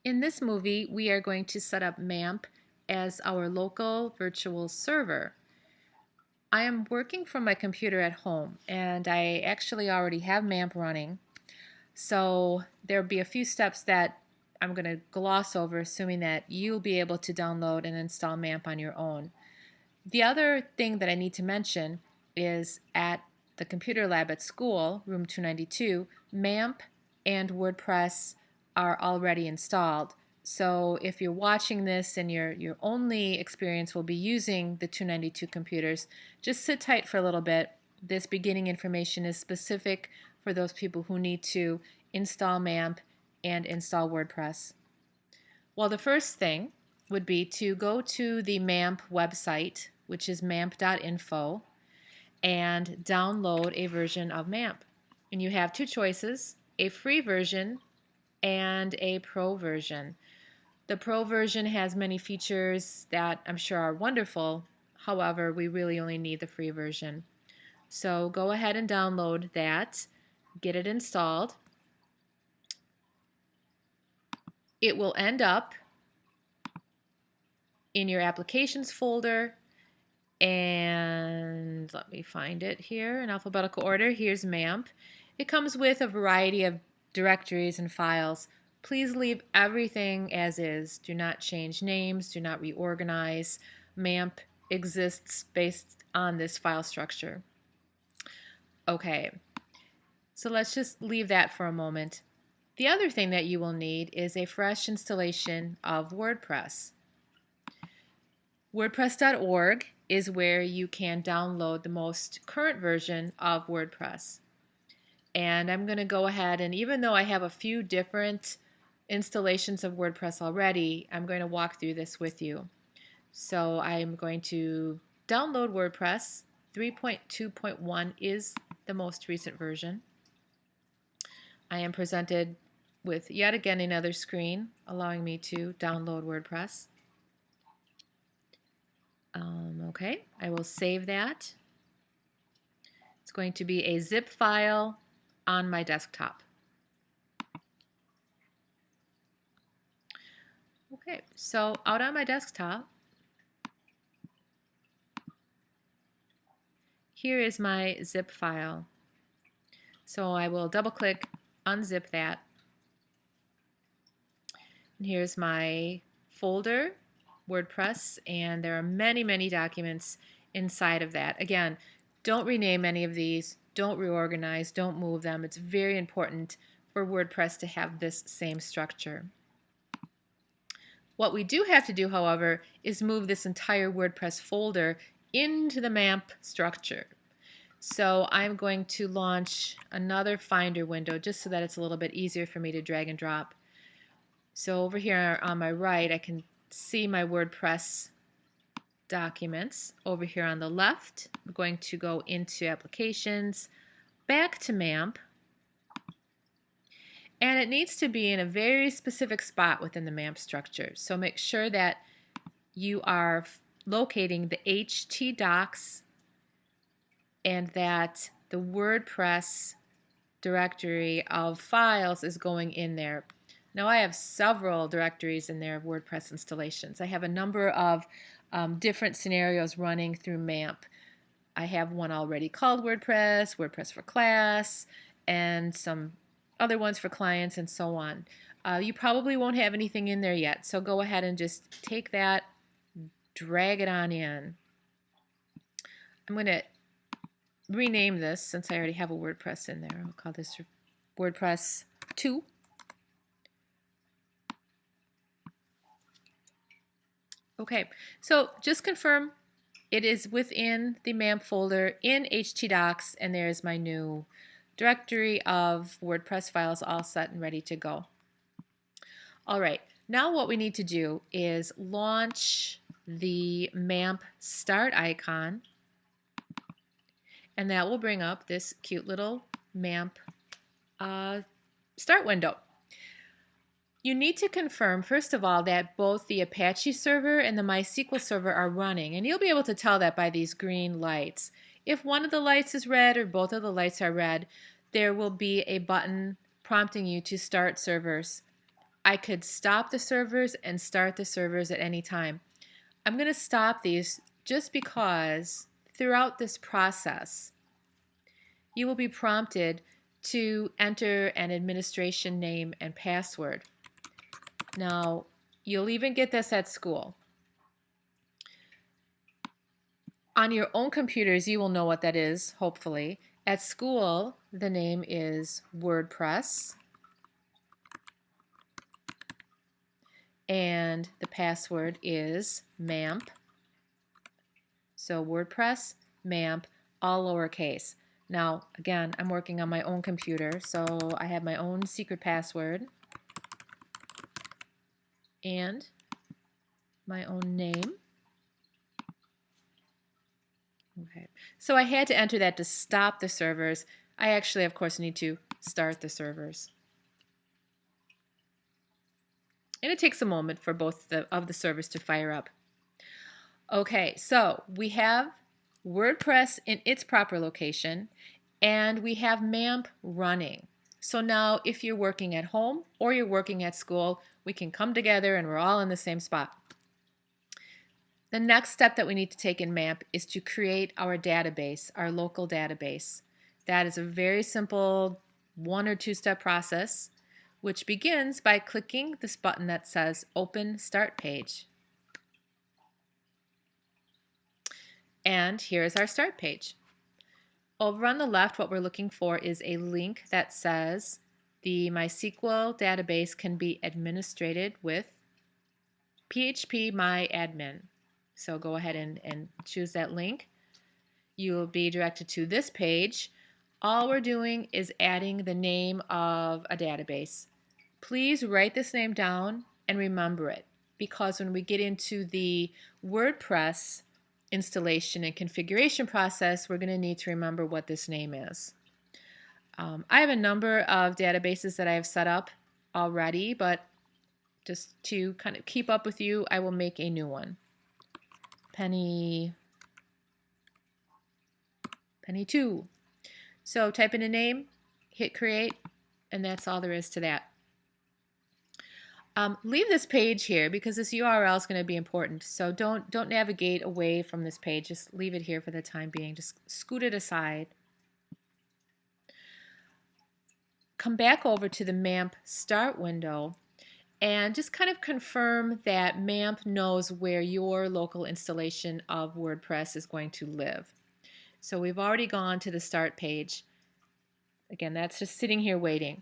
In this movie, we are going to set up MAMP as our local virtual server. I am working from my computer at home, and I actually already have MAMP running. So there'll be a few steps that I'm going to gloss over, assuming that you'll be able to download and install MAMP on your own. The other thing that I need to mention is at the computer lab at school, room 292, MAMP and WordPress are already installed. So if you're watching this and your only experience will be using the 292 computers, just sit tight for a little bit. This beginning information is specific for those people who need to install MAMP and install WordPress. Well, the first thing would be to go to the MAMP website, which is mamp.info, and download a version of MAMP. And you have two choices, a free version and a pro version. The pro version has many features that I'm sure are wonderful. However, we really only need the free version. So go ahead and download that, get it installed. It will end up in your applications folder, and let me find it here in alphabetical order. Here's MAMP. It comes with a variety of directories and files. Please leave everything as is. Do not change names, do not reorganize. MAMP exists based on this file structure. Okay, so let's just leave that for a moment. The other thing that you will need is a fresh installation of WordPress. WordPress.org is where you can download the most current version of WordPress. And I'm going to go ahead, and even though I have a few different installations of WordPress already, I'm going to walk through this with you. So I'm going to download WordPress. 3.2.1 is the most recent version. I am presented with yet again another screen allowing me to download WordPress. Okay, I will save that. It's going to be a zip file on my desktop. Okay, so out on my desktop, here is my zip file. So I will double click, unzip that. And here's my folder, WordPress, and there are many, many documents inside of that. Again, don't rename any of these, don't reorganize, don't move them. It's very important for WordPress to have this same structure. What we do have to do, however, is move this entire WordPress folder into the MAMP structure. So I'm going to launch another Finder window just so that it's a little bit easier for me to drag and drop. So over here on my right, I can see my WordPress documents. Over here on the left, I'm going to go into Applications, back to MAMP, and it needs to be in a very specific spot within the MAMP structure. So make sure that you are locating the htdocs and that the WordPress directory of files is going in there. Now I have several directories in there of WordPress installations. I have a number of different scenarios running through MAMP. I have one already called WordPress, WordPress for class, and some other ones for clients and so on. You probably won't have anything in there yet, so go ahead and just take that, drag it on in. I'm going to rename this since I already have a WordPress in there. I'll call this WordPress 2. Okay, so just confirm it is within the MAMP folder in htdocs, and there's my new directory of WordPress files all set and ready to go. All right, now what we need to do is launch the MAMP start icon, and that will bring up this cute little MAMP start window. You need to confirm, first of all, that both the Apache server and the MySQL server are running, and you'll be able to tell that by these green lights. If one of the lights is red or both of the lights are red, there will be a button prompting you to start servers. I could stop the servers and start the servers at any time. I'm going to stop these just because throughout this process, you will be prompted to enter an administration name and password. Now, you'll even get this at school. On your own computers, you will know what that is, hopefully. At school, the name is WordPress, and the password is mamp. So WordPress, mamp, all lowercase. Now, again, I'm working on my own computer, so I have my own secret password and my own name. Okay, so I had to enter that to stop the servers. I actually, of course, need to start the servers. And it takes a moment for both of the servers to fire up. Okay, so we have WordPress in its proper location, and we have mamp running. So now if you're working at home or you're working at school, we can come together and we're all in the same spot. The next step that we need to take in mamp is to create our database, our local database. That is a very simple 1 or 2 step process, which begins by clicking this button that says Open Start Page. And here is our start page. Over on the left, what we're looking for is a link that says the MySQL database can be administrated with phpMyAdmin. So go ahead and choose that link. You will be directed to this page. All we're doing is adding the name of a database. Please write this name down and remember it, because when we get into the WordPress installation and configuration process, we're going to need to remember what this name is. I have a number of databases that I have set up already, but just to kind of keep up with you, I will make a new one. Penny 2. So type in a name, hit create, and that's all there is to that. Leave this page here because this URL is going to be important. So don't navigate away from this page. Just leave it here for the time being. Just scoot it aside. Come back over to the mamp start window and just kind of confirm that mamp knows where your local installation of WordPress is going to live. So we've already gone to the start page. Again, that's just sitting here waiting.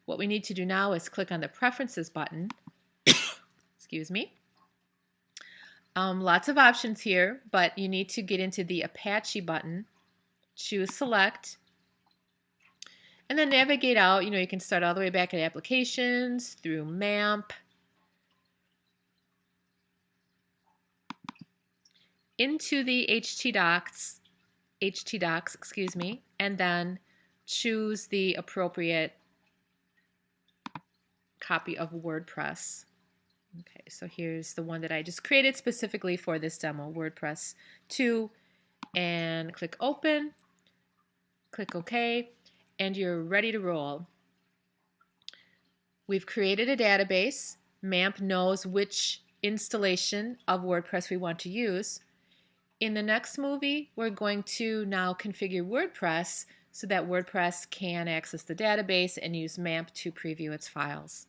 What we need to do now is click on the Preferences button. Excuse me. Lots of options here, but you need to get into the Apache button, choose Select, and then navigate out. You can start all the way back at Applications, through mamp, into the htdocs, excuse me, and then choose the appropriate copy of WordPress. Okay, so here's the one that I just created specifically for this demo, WordPress 2, and click Open, click OK, and you're ready to roll. We've created a database. Mamp knows which installation of WordPress we want to use. In the next movie, we're going to now configure WordPress so that WordPress can access the database and use mamp to preview its files.